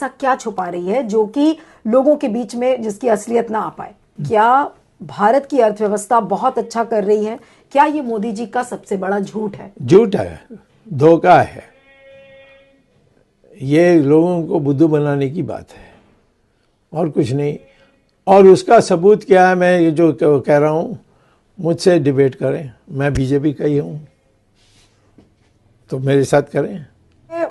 ऐसा क्या छुपा रही है जो कि लोगों के बीच में जिसकी असलियत ना आ पाए? क्या भारत की अर्थव्यवस्था बहुत अच्छा कर रही है? क्या ये मोदी जी का सबसे बड़ा झूठ है? झूठ है, धोखा है, ये लोगों को बुद्धू बनाने की बात है और कुछ नहीं। और उसका सबूत क्या है? मैं ये जो कह रहा हूँ, मुझसे डिबेट करें, मैं बीजेपी का ही हूँ, तो मेरे साथ करें।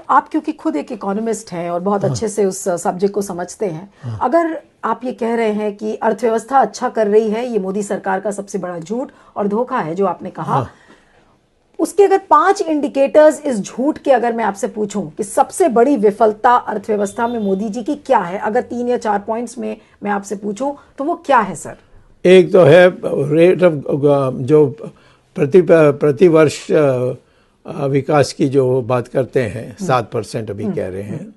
आप क्योंकि खुद एक इकोनॉमिस्ट हैं और बहुत अच्छे से उस सब्जेक्ट को समझते हैं, अगर आप ये कह रहे हैं कि अर्थव्यवस्था अच्छा कर रही है, ये मोदी सरकार का सबसे बड़ा झूठ और धोखा है जो आपने कहा, उसके अगर 5 इंडिकेटर्स इस झूठ के अगर मैं आपसे पूछूं कि सबसे बड़ी विफलता अर्थव्यवस्था में मोदी जी की क्या है, अगर 3 या 4 पॉइंट्स में मैं आपसे पूछूं तो वो क्या है सर? एक तो है रेट ऑफ जो प्रति वर्ष विकास की जो बात करते हैं, 7% अभी कह रहे हैं।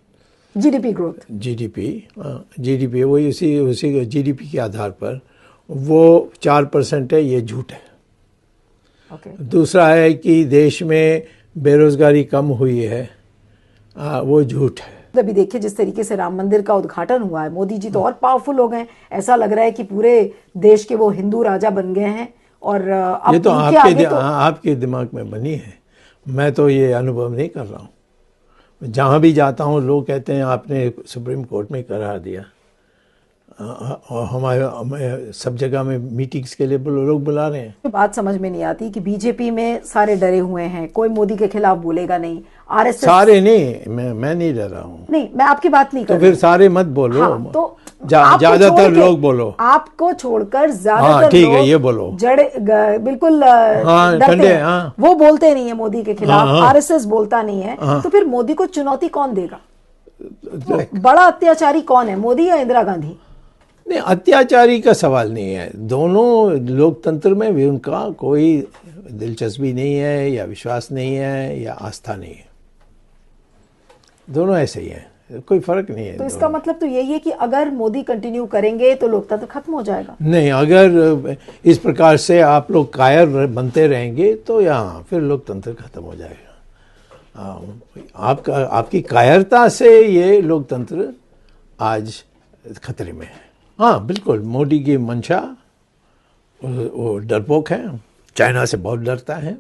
जीडीपी ग्रोथ, जीडीपी वही उसी जीडीपी के आधार पर वो 4% है, ये झूठ है। दूसरा है कि देश में बेरोजगारी कम हुई है, वो झूठ है। अभी देखिए जिस तरीके से राम मंदिर का उद्घाटन हुआ है, मोदी जी तो और पावरफुल हो गए, ऐसा लग रहा है कि पूरे देश के वो हिंदू राजा बन गए हैं। और अब ये तो आपके दिमाग में बनी है, मैं तो ये अनुभव नहीं कर रहा हूँ। जहाँ भी जाता हूँ लोग कहते हैं आपने सुप्रीम कोर्ट में करा दिया, और हमारे सब जगह में मीटिंग्स के लिए लोग बुला रहे हैं। बात समझ में नहीं आती कि बीजेपी में सारे डरे हुए हैं, कोई मोदी के खिलाफ बोलेगा नहीं, आरएसएस सारे नहीं, मैं नहीं डर रहा हूँ। नहीं, मैं आपकी बात नहीं कर तो फिर सारे मत बोलो। हाँ, तो ज्यादातर लोग बोलो, आपको छोड़कर ज्यादातर हाँ, ठीक है, ये बोलो। बिल्कुल हाँ, डरते हैं, हाँ, वो बोलते नहीं है मोदी के खिलाफ, हाँ, आरएसएस बोलता नहीं है, हाँ, तो फिर मोदी को चुनौती कौन देगा? बड़ा अत्याचारी कौन है, मोदी या इंदिरा गांधी? नहीं, अत्याचारी का सवाल नहीं है। दोनों लोकतंत्र में भी उनका कोई दिलचस्पी नहीं है या विश्वास नहीं है या आस्था नहीं है, दोनों ऐसे ही हैं, कोई फर्क नहीं है। तो इसका मतलब तो यही है कि अगर मोदी कंटिन्यू करेंगे तो लोकतंत्र खत्म हो जाएगा? नहीं, अगर इस प्रकार से आप लोग कायर बनते रहेंगे तो यहाँ फिर लोकतंत्र खत्म हो जाएगा। आपकी कायरता से ये लोकतंत्र आज खतरे में है। हाँ बिल्कुल, मोदी की मंशा वो डरपोक है, चाइना से बहुत डरता है।